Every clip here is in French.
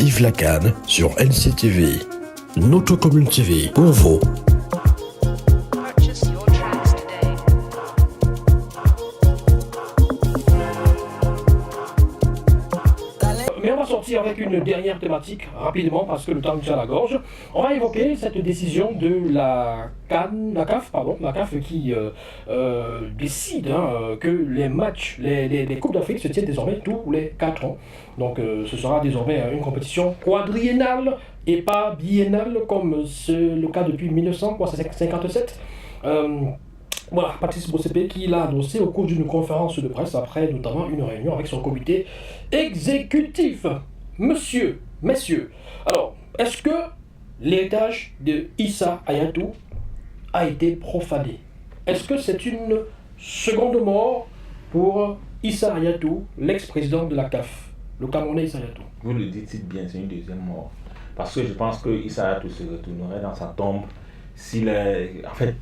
Vive la CAN sur NCTV. Notre commune TV pour vous. Purchase your tracks today. Mais on va sortir avec une dernière thématique rapidement parce que le temps nous tient à la gorge. On va évoquer cette décision de la CAF qui décide que les matchs, les Coupes d'Afrique se tiennent désormais tous les 4 ans. Donc ce sera désormais une compétition quadriennale et pas biennale comme c'est le cas depuis 1957. Voilà, Patrice Motsepe qui l'a annoncé au cours d'une conférence de presse après notamment une réunion avec son comité exécutif. Messieurs, alors, est-ce que l'héritage de Issa Hayatou a été profané? Est-ce que c'est une seconde mort pour Issa Hayatou, l'ex-président de la CAF, le Camerounais Issa Hayatou? Vous le dites bien, c'est une deuxième mort. Parce que je pense que Issa Hayatou se retournerait dans sa tombe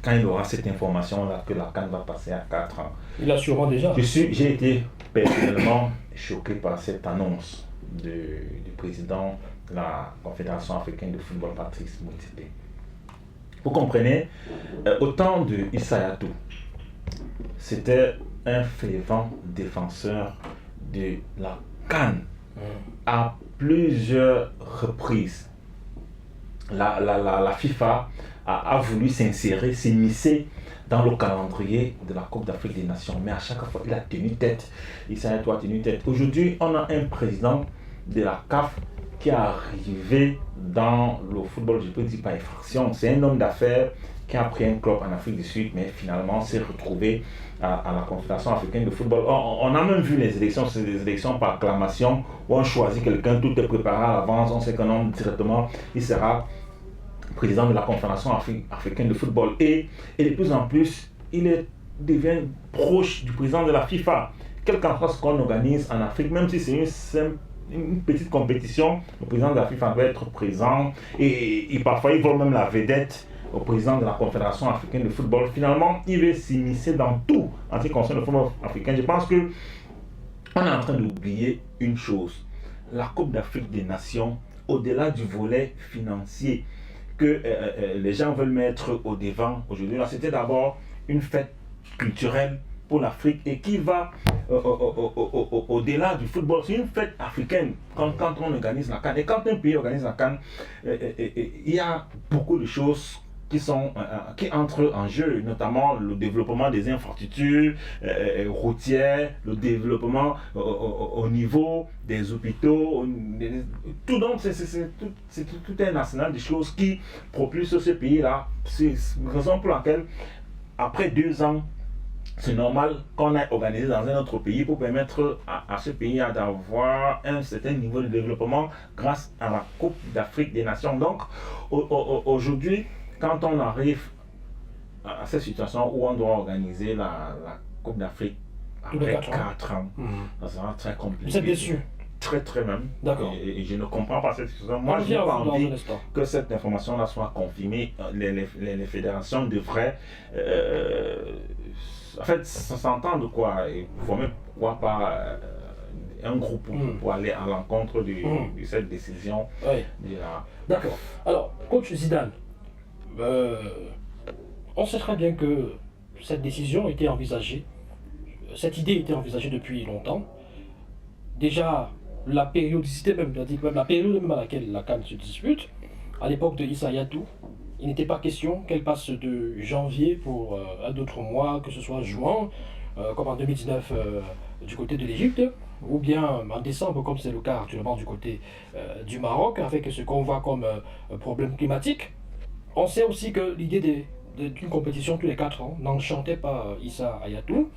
quand il aura cette information-là que la CAN va passer à 4 ans. Il a sûrement déjà. J'ai été personnellement choqué par cette annonce du président de la Confédération africaine de football, Patrice Motsepe. Vous comprenez, au temps de Issa Hayatou, c'était un fervent défenseur de la CAN à plusieurs reprises. La FIFA a voulu s'immiscer dans le calendrier de la Coupe d'Afrique des Nations, mais à chaque fois il a tenu tête. Issa Hayatou a tenu tête. Aujourd'hui, on a un président de la CAF qui est arrivé dans le football, je peux dire par effraction. C'est un homme d'affaires qui a pris un club en Afrique du Sud, mais finalement s'est retrouvé à la Confédération africaine de football. On a même vu les élections, c'est des élections par acclamation, où on choisit quelqu'un, tout est préparé à l'avance, on sait qu'un homme directement, il sera président de la Confédération africaine de football. Et de plus en plus, devient proche du président de la FIFA. Quel qu'en soit ce qu'on organise en Afrique, même si c'est une petite compétition, le président de la FIFA doit être présent. Et parfois, il vole même la vedette au président de la Confédération africaine de football. Finalement, il veut s'immiscer dans tout en ce qui concerne le football africain. Je pense qu'on est en train d'oublier une chose. La Coupe d'Afrique des Nations, au-delà du volet financier que les gens veulent mettre au devant aujourd'hui, c'était d'abord une fête culturelle pour l'Afrique et qui va au-delà du football. C'est une fête africaine quand on organise la CAN. Et quand un pays organise la CAN, il y a beaucoup de choses qui entrent en jeu, notamment le développement des infrastructures routières, le développement au niveau des hôpitaux, tout. Donc c'est tout un arsenal de choses qui propulsent ce pays-là. C'est la raison pour laquelle, après 2 ans, c'est normal qu'on ait organisé dans un autre pays pour permettre à ce pays d'avoir un certain niveau de développement grâce à la Coupe d'Afrique des Nations. Donc aujourd'hui, quand on arrive à cette situation où on doit organiser la Coupe d'Afrique après 4 ans, ça sera très compliqué. Vous êtes déçu? Très même. D'accord. Et je ne comprends pas cette situation. Moi, je n'ai pas envie que cette information-là soit confirmée. Les fédérations devraient s'entendre quoi. Il faut même pourquoi pas un groupe pour aller à l'encontre de cette décision. Oui. D'accord. Alors, coach Zidane, on sait très bien que cette décision était envisagée, cette idée était envisagée depuis longtemps. Déjà, la périodicité même, la période même à laquelle la CAN se dispute, à l'époque de Issa Hayatou, il n'était pas question qu'elle passe de janvier pour un autre mois, que ce soit juin, comme en 2019 du côté de l'Égypte, ou bien en décembre, comme c'est le cas actuellement du côté du Maroc, avec ce qu'on voit comme problème climatique. On sait aussi que l'idée d'une compétition tous les 4 ans n'enchantait pas Issa Hayatou.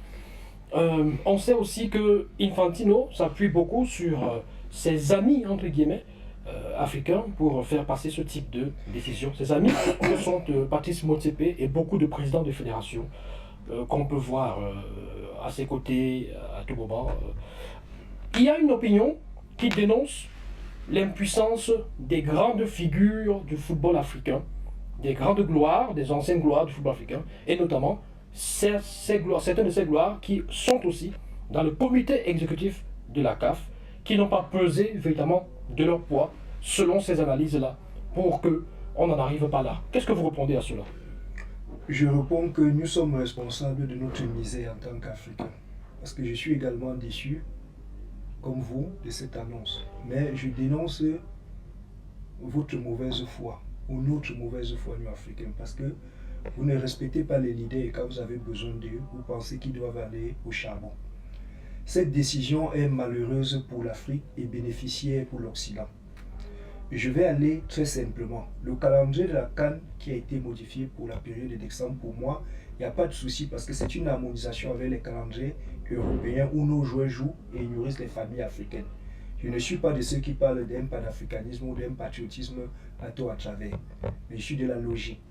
On sait aussi que Infantino s'appuie beaucoup sur ses amis, entre guillemets, africains pour faire passer ce type de décision. Ses amis que sont Patrice Motsepe et beaucoup de présidents de fédérations qu'on peut voir à ses côtés à tout moment. Il y a une opinion qui dénonce l'impuissance des grandes figures du football africain, des grandes gloires, des anciennes gloires du football africain, et notamment certaines de ces gloires qui sont aussi dans le comité exécutif de la CAF, qui n'ont pas pesé véritablement de leur poids selon ces analyses-là, pour qu'on n'en arrive pas là? Qu'est-ce que vous répondez à cela? Je réponds que nous sommes responsables de notre misère en tant qu'Africains. Parce que je suis également déçu, comme vous, de cette annonce. Mais je dénonce votre mauvaise foi, ou notre mauvaise foi, nous Africains, parce que vous ne respectez pas les leaders et quand vous avez besoin d'eux, vous pensez qu'ils doivent aller au charbon. Cette décision est malheureuse pour l'Afrique et bénéficiaire pour l'Occident. Je vais aller très simplement. Le calendrier de la CAN qui a été modifié pour la période de décembre, pour moi, il n'y a pas de souci parce que c'est une harmonisation avec les calendriers européens où nos joueurs jouent et ils nourrissent les familles africaines. Je ne suis pas de ceux qui parlent d'un panafricanisme ou d'un patriotisme à tout à travers, mais je suis de la logique.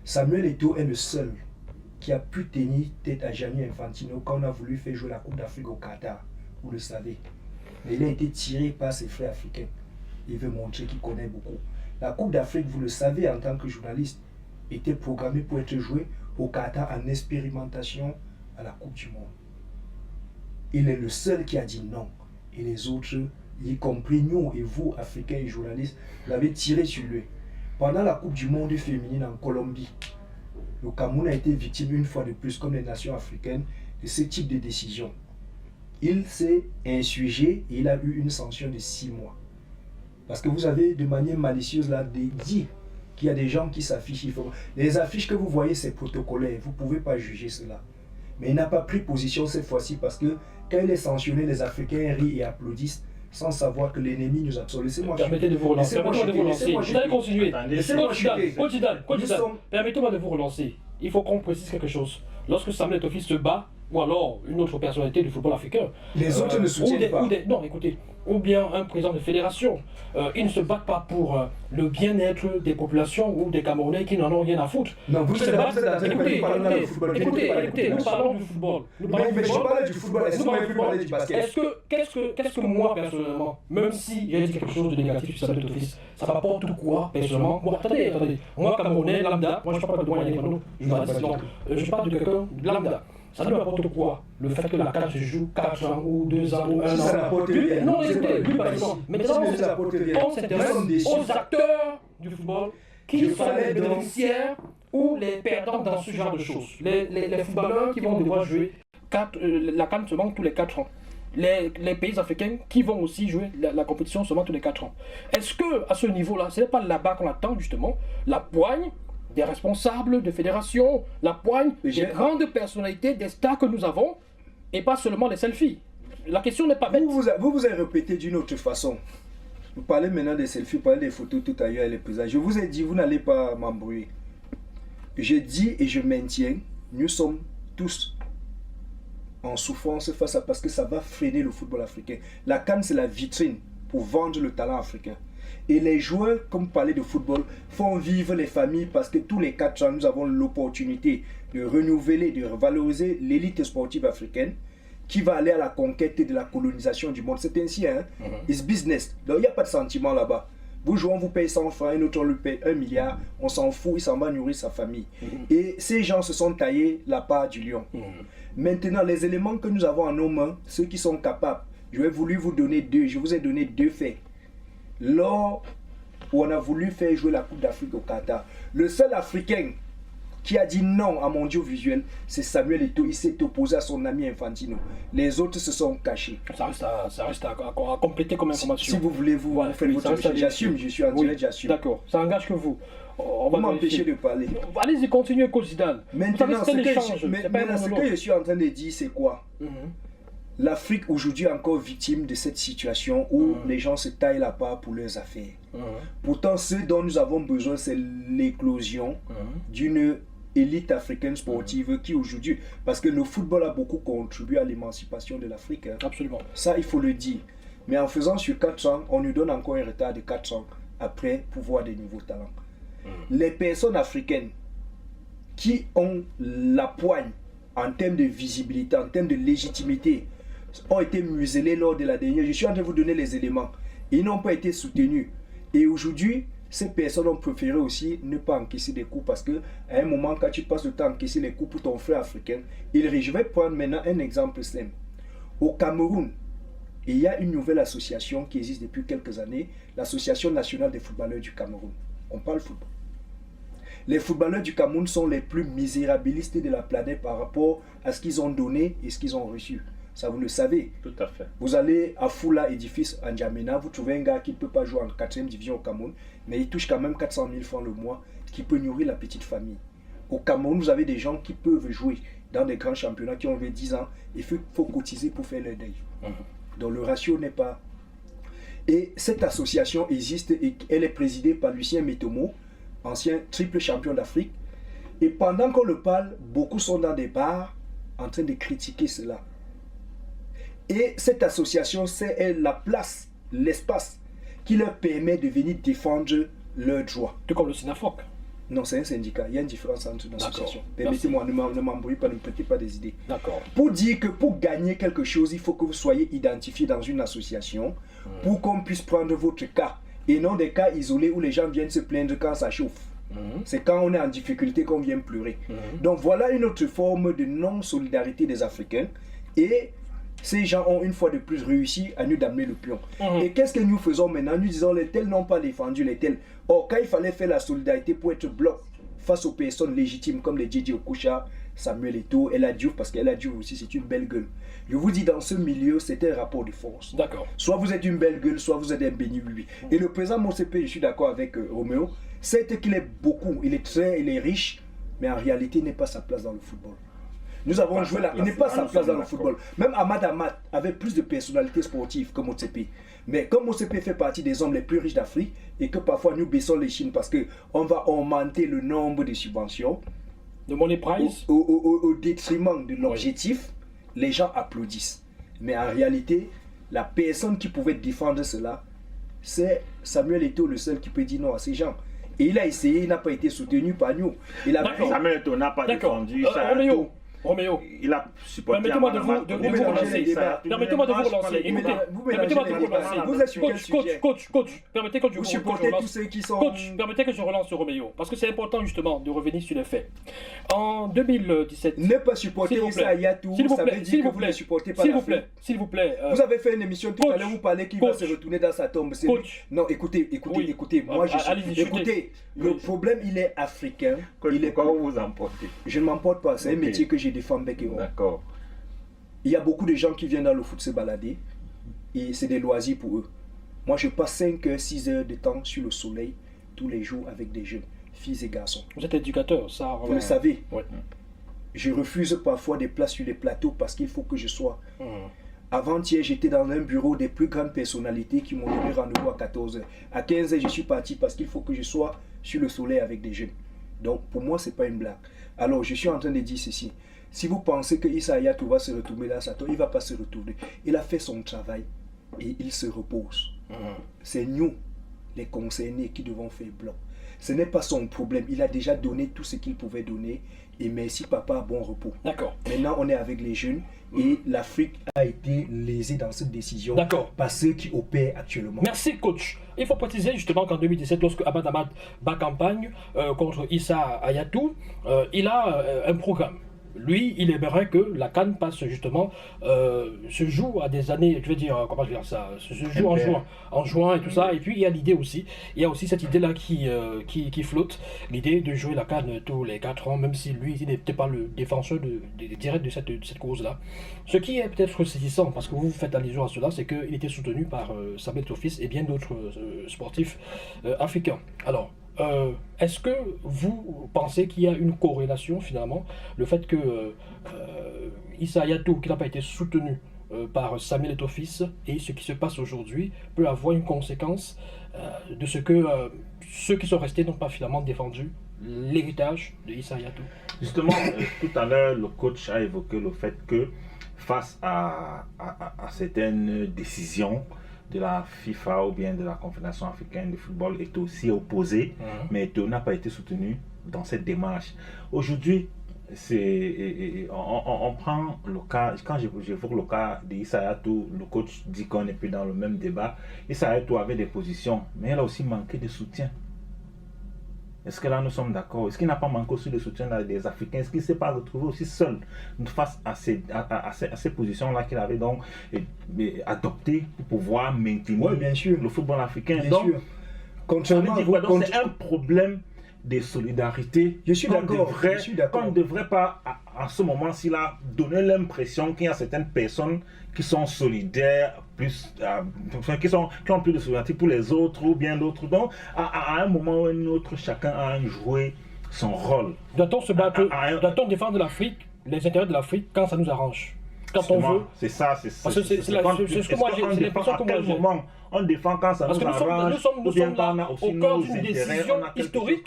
Samuel Eto'o est le seul qui a pu tenir tête à Gianni Infantino quand on a voulu faire jouer la Coupe d'Afrique au Qatar, vous le savez. Mais il a été tiré par ses frères africains. Il veut montrer qu'il connaît beaucoup. La Coupe d'Afrique, vous le savez en tant que journaliste, était programmée pour être jouée au Qatar en expérimentation à la Coupe du Monde. Il est le seul qui a dit non. Et les autres, y compris nous et vous, Africains et journalistes, l'avez tiré sur lui. Pendant la Coupe du Monde féminine en Colombie, le Cameroun a été victime une fois de plus, comme les nations africaines, de ce type de décision. Il s'est insurgé et il a eu une sanction de 6 mois. Parce que vous avez de manière malicieuse là dit qu'il y a des gens qui s'affichent. Les affiches que vous voyez, c'est protocolaire. Vous ne pouvez pas juger cela. Mais il n'a pas pris position cette fois-ci parce que quand il est sanctionné, les Africains rient et applaudissent sans savoir que l'ennemi nous absorbe. Laissez-moi Permettez de vous relancer. Permettez-moi de vous relancer. Vous allez continuer. Laissez-moi Permettez-moi de vous relancer. Il faut qu'on précise quelque chose. Lorsque Samuel Eto'o se bat, ou alors une autre personnalité du football africain. Les autres ne soutiennent pas. Non, écoutez, ou bien un président de fédération. Ils ne se battent pas pour le bien-être des populations ou des Camerounais qui n'en ont rien à foutre. Non, vous êtes dans le football. Écoutez, nous parlons du football. Mais je parle du football, est-ce que vous pouvez parler du basket? Qu'est-ce que moi, personnellement, même si j'ai dit quelque chose de négatif sur Samuel Eto'o, ça m'apporte quoi, personnellement? Bon, attendez. Moi, Camerounais, lambda, moi je parle pas de moi, je parle de quelqu'un lambda. Ça ne m'apporte quoi? Le fait que la CAN se joue 4 ans ou 2 ans ou 1 an. Ça n'apporte rien. Non, écoutez, lui par exemple. Maintenant, on s'intéresse aux acteurs du football qui sont les bénéficiaires ou les perdants dans ce genre de choses. Les footballeurs qui vont devoir jouer la CAN seulement tous les 4 ans. Les pays africains qui vont aussi jouer la compétition seulement tous les 4 ans. Est-ce que à ce niveau-là, ce n'est pas là-bas qu'on attend justement la poigne des responsables de fédération, la poigne des grandes personnalités, des stars que nous avons, et pas seulement les selfies? La question n'est pas bête. Vous avez répété d'une autre façon. Vous parlez maintenant des selfies, vous parlez des photos tout ailleurs et les paysages. Je vous ai dit, vous n'allez pas m'embrouiller. J'ai dit et je maintiens, nous sommes tous en souffrance face à parce que ça va freiner le football africain. La CAN, c'est la vitrine pour vendre le talent africain. Et les joueurs, comme parler de football, font vivre les familles parce que tous les 4 ans, nous avons l'opportunité de renouveler, de valoriser l'élite sportive africaine qui va aller à la conquête de la colonisation du monde. C'est ainsi, hein? It's business. Donc, il n'y a pas de sentiment là-bas. Vous jouez, on vous paye 100 francs, un autre on lui paye 1 milliard, on s'en fout, il s'en va nourrir sa famille. Et ces gens se sont taillés la part du lion. Maintenant, les éléments que nous avons en nos mains, ceux qui sont capables, je vais voulu vous donner 2, je vous ai donné 2 faits. Lors où on a voulu faire jouer la Coupe d'Afrique au Qatar, le seul Africain qui a dit non à mon audiovisuel, c'est Samuel Eto'o. Il s'est opposé à son ami Infantino. Les autres se sont cachés. Ça reste à compléter comme information. Si vous voulez, vous faites votre recherche. J'assume, je suis en direct, j'assume. D'accord, ça engage que vous. On va m'empêcher de parler. Allez-y, continuez, Coach Zidane. Maintenant, ce que je suis en train de dire, c'est quoi? L'Afrique aujourd'hui est encore victime de cette situation où les gens se taillent la part pour leurs affaires. Pourtant, ce dont nous avons besoin, c'est l'éclosion d'une élite africaine sportive qui aujourd'hui, parce que le football a beaucoup contribué à l'émancipation de l'Afrique. Hein. Absolument. Ça, il faut le dire. Mais en faisant sur 4 ans, on nous donne encore un retard de 4 ans après pour voir des nouveaux talents. Les personnes africaines qui ont la poigne en termes de visibilité, en termes de légitimité, ont été muselés lors de la dernière. Je suis en train de vous donner les éléments. Ils n'ont pas été soutenus. Et aujourd'hui, ces personnes ont préféré aussi ne pas encaisser des coups parce que à un moment, quand tu passes le temps à encaisser les coups pour ton frère africain, il rit. Je vais prendre maintenant un exemple simple. Au Cameroun, Et il y a une nouvelle association qui existe depuis quelques années, l'Association nationale des footballeurs du Cameroun. On parle football. Les footballeurs du Cameroun sont les plus misérabilistes de la planète par rapport à ce qu'ils ont donné et ce qu'ils ont reçu. Ça, vous le savez. Tout à fait. Vous allez à Foula, édifice en N'Djamena, vous trouvez un gars qui ne peut pas jouer en 4e division au Cameroun, mais il touche quand même 400 000 francs le mois, qui peut nourrir la petite famille. Au Cameroun, vous avez des gens qui peuvent jouer dans des grands championnats, qui ont 10 ans, et il faut cotiser pour faire leur deuil. Donc le ratio n'est pas... Et cette association existe, et elle est présidée par Lucien Métomo, ancien triple champion d'Afrique. Et pendant qu'on le parle, beaucoup sont dans des bars en train de critiquer cela. Et cette association, c'est la place, l'espace qui leur permet de venir défendre leurs droits. Tout comme le Sinafoc. Non, c'est un syndicat. Il y a une différence entre une association. D'accord. Permettez-moi, ne m'embrouillez pas, ne me prêtez pas des idées. D'accord. Pour dire que pour gagner quelque chose, il faut que vous soyez identifié dans une association pour qu'on puisse prendre votre cas. Et non des cas isolés où les gens viennent se plaindre quand ça chauffe. C'est quand on est en difficulté qu'on vient pleurer. Donc voilà une autre forme de non-solidarité des Africains. Et ces gens ont une fois de plus réussi à nous d'amener le pion. Et qu'est-ce que nous faisons maintenant? Nous disons les tels n'ont pas défendu les tels. Or, quand il fallait faire la solidarité pour être bloc face aux personnes légitimes comme les Djidji Okocha, Samuel Eto'o, Ella Diouf, parce qu'Ella Diouf aussi c'est une belle gueule. Je vous dis, dans ce milieu, c'est un rapport de force. D'accord. Soit vous êtes une belle gueule, soit vous êtes un béni lui. Et le président Motsepe, je suis d'accord avec Roméo, c'est qu'il est beaucoup, il est riche, mais en réalité, il n'est pas sa place dans le football. Nous avons joué là, il n'est pas sa place dans le football. Même Ahmad Ahmad avait plus de personnalité sportive que Motsepe. Mais comme Motsepe fait partie des hommes les plus riches d'Afrique et que parfois nous baissons les chines parce qu'on va augmenter le nombre de subventions, de Money Prize, au détriment de l'objectif, les gens applaudissent. Mais en réalité, la personne qui pouvait défendre cela, c'est Samuel Eto'o, le seul qui peut dire non à ces gens. Et il a essayé, il n'a pas été soutenu par nous. Samuel Eto'o n'a pas défendu ça. Roméo, il a supporté. Permettez-moi de vous relancer. Permettez-moi de vous relancer. Écoutez, permettez-moi de vous relancer. Vous êtes sur quel sujet? Coach, permettez que je vous supportez tous ceux qui sont... Coach, permettez que je relance Roméo, parce que c'est important justement de revenir sur les faits. En 2017... Ne pas supporter Issa Hayatou, ça veut dire que vous ne supportez pas l'Afrique. S'il vous plaît. Vous avez fait une émission tout à l'heure, vous parlez qu'il va se retourner dans sa tombe. Non, écoutez, moi je suis... Écoutez, le problème il est africain. Comment vous vous emportez? Je ne m'emporte pas, c'est un métier que j'ai défend bec et rond. D'accord. Il y a beaucoup de gens qui viennent dans le foot se balader et c'est des loisirs pour eux. Moi, je passe 5 heures, 6 heures de temps sur le soleil tous les jours avec des jeunes, filles et garçons. Vous êtes éducateur, ça. Vous le savez. Ouais. Je refuse parfois des places sur les plateaux parce qu'il faut que je sois. Avant-hier, j'étais dans un bureau des plus grandes personnalités qui m'ont donné rendez-vous à 14 heures. À 15 heures, je suis parti parce qu'il faut que je sois sur le soleil avec des jeunes. Donc, pour moi, ce n'est pas une blague. Alors, je suis en train de dire ceci. Si vous pensez que Issa Hayatou va se retourner dans sa tombe, il ne va pas se retourner. Il a fait son travail et il se repose. C'est nous, les concernés, qui devons faire bloc. Ce n'est pas son problème. Il a déjà donné tout ce qu'il pouvait donner. Et merci papa, bon repos. D'accord. Maintenant, on est avec les jeunes et l'Afrique a été lésée dans cette décision par ceux qui opèrent actuellement. Merci coach. Il faut préciser justement qu'en 2017, lorsque Ahmad Ahmad bat campagne contre Issa Hayatou, il a un programme. Lui, il aimerait que la CAN passe justement, se joue à des années, je veux dire, comment je veux dire ça, se joue en juin et tout ça. Et puis il y a l'idée aussi, il y a aussi cette idée-là qui flotte, l'idée de jouer la CAN tous les 4 ans, même si lui, il n'était pas le défenseur direct de cette cause-là. Ce qui est peut-être saisissant, parce que vous faites allusion à cela, c'est qu'il était soutenu par Samuel Eto'o et bien d'autres sportifs africains. Alors, est-ce que vous pensez qu'il y a une corrélation finalement, le fait que Issa Hayatou, qui n'a pas été soutenu par Samuel Eto'o et ce qui se passe aujourd'hui peut avoir une conséquence de ce que ceux qui sont restés n'ont pas finalement défendu l'héritage de Issa Hayatou? Justement, tout à l'heure, le coach a évoqué le fait que face à certaines décisions de la FIFA ou bien de la Confédération africaine de football est aussi opposé, mais Eto'o n'a pas été soutenu dans cette démarche. Aujourd'hui, on prend le cas, quand j'évoque le cas d'Issa Hayatou, le coach dit qu'on n'est plus dans le même débat. Issa Hayatou avait des positions, mais elle a aussi manqué de soutien. Est-ce que là nous sommes d'accord? Est-ce qu'il n'a pas manqué aussi le soutien des Africains? Est-ce qu'il ne s'est pas retrouvé aussi seul face à ces positions-là qu'il avait donc adoptées pour pouvoir maintenir bien sûr. le football africain? Bien donc, sûr. Contrairement à vous, c'est un problème de solidarité. Je suis d'accord. Qu'on ne devrait pas, à ce moment-ci, là, donner l'impression qu'il y a certaines personnes qui sont solidaires, qui ont plus de solidarité pour les autres ou bien d'autres. Donc, à un moment ou un autre, chacun a joué son rôle. Doit-on se battre, doit-on défendre l'Afrique, les intérêts de l'Afrique, quand ça nous arrange? Quand on veut. C'est ça, c'est ce que moi j'ai l'impression que moi j'ai. On défend quand ça nous arrange. Nous sommes là au cœur d'une décision historique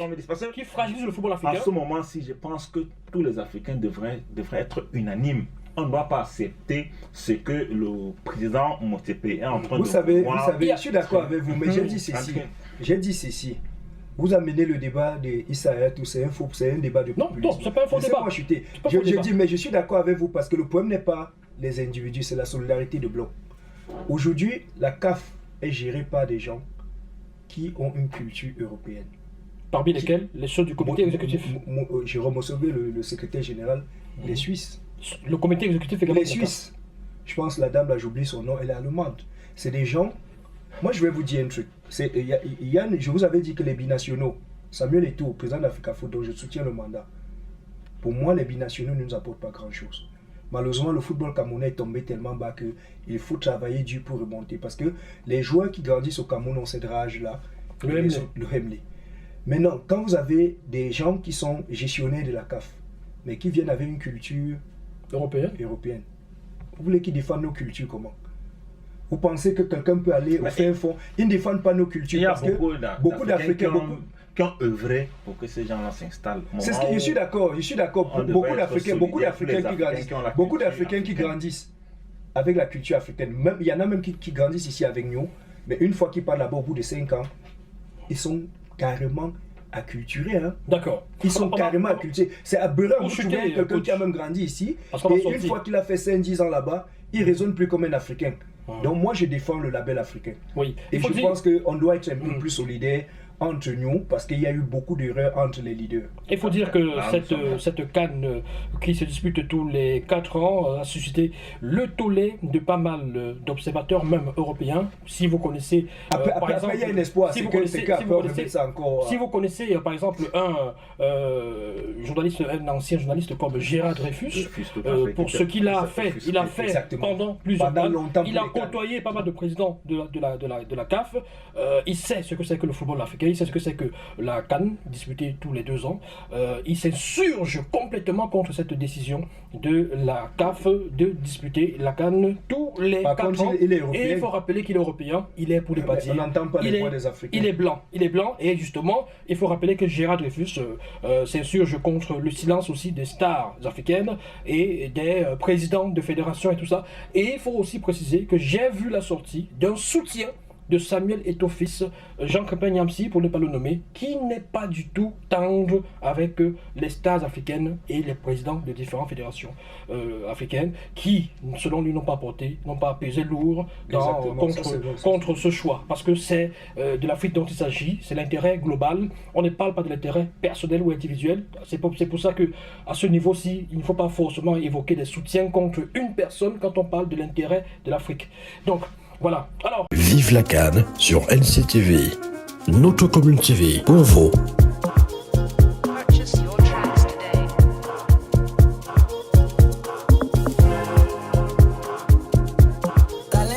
qui fragilise le football africain. À ce moment-ci, je pense que tous les Africains devraient être unanimes. On ne doit pas accepter ce que le président Motsepe est en train de faire. Vous savez, je suis d'accord avec vous, mais j'ai dit ceci. Vous amenez le débat de Issa Hayatou, c'est un débat de populisme. Non, c'est pas un faux débat. Je dis, mais je suis d'accord avec vous parce que le problème n'est pas les individus, c'est la solidarité de bloc. Aujourd'hui, la CAF est gérée par des gens qui ont une culture européenne. Parmi lesquels les ceux du comité exécutif. Jérôme Ossobé, le secrétaire général, les Suisses. Le comité exécutif également. Les Suisses. Je pense la dame, là j'oublie son nom, elle est allemande. C'est des gens. Moi je vais vous dire un truc. Yann, je vous avais dit que les binationaux, Samuel Eto'o, président d'Africa Foot, donc je soutiens le mandat. Pour moi, les binationaux ne nous apportent pas grand-chose. Malheureusement, le football camerounais est tombé tellement bas qu'il faut travailler dur pour remonter. Parce que les joueurs qui grandissent au Cameroun ont cette rage-là. Le Hemley. Maintenant, quand vous avez des gens qui sont gestionnaires de la CAF, mais qui viennent avec une culture européenne, vous voulez qu'ils défendent nos cultures comment? Vous pensez que quelqu'un peut aller au fin fond? Ils ne défendent pas nos cultures. Il y a parce beaucoup d'Africains qui ont œuvré pour que ces gens-là s'installent. C'est ce que je suis d'accord. Beaucoup d'Africains qui grandissent avec la culture africaine. Même, il y en a même qui grandissent ici avec nous, mais une fois qu'ils partent là-bas au bout de 5 ans, ils sont carrément acculturés. Hein. D'accord. Ils sont carrément acculturés. C'est aberrant. Vous trouvez quelqu'un qui a même grandi ici, et une fois qu'il a fait 5-10 ans là-bas, il ne raisonne plus comme un Africain. Donc moi je défends le label africain. Oui. Et je pense qu'on doit être un peu plus solidaire entre nous parce qu'il y a eu beaucoup d'erreurs entre les leaders. Il faut dire que cette CAN qui se dispute tous les 4 ans a suscité le tollé de pas mal d'observateurs, même européens. Si vous connaissez... Après, il y a un espoir, si vous connaissez par exemple un ancien journaliste comme Gérard Dreyfus, pour ce qu'il a fait, il a fait pendant plusieurs années, il a côtoyé pas mal de présidents de la CAF, il sait ce que c'est que le football africain, il sait ce que c'est que la CAN, disputée tous les 2 ans. Il s'insurge complètement contre cette décision de la CAF de disputer la CAN tous les 4 ans. Et il faut rappeler qu'il est européen, il est pour les partis. On n'entend pas les voix des Africains. Il est blanc, et justement, il faut rappeler que Gérard Dreyfus s'insurge contre le silence aussi des stars africaines et des présidents de fédérations et tout ça. Et il faut aussi préciser que j'ai vu la sortie d'un soutien de Samuel Eto'o fils, Jean Crépin Nyamsi, pour ne pas le nommer, qui n'est pas du tout tendre avec les stars africaines et les présidents de différentes fédérations africaines, qui, selon lui, n'ont pas pesé lourd contre ce choix. Parce que c'est de l'Afrique dont il s'agit, c'est l'intérêt global. On ne parle pas de l'intérêt personnel ou individuel. C'est pour ça que, à ce niveau-ci, il ne faut pas forcément évoquer des soutiens contre une personne quand on parle de l'intérêt de l'Afrique. Donc, voilà. Alors, vive la CAN sur NCTV, notre commune TV, pour vous.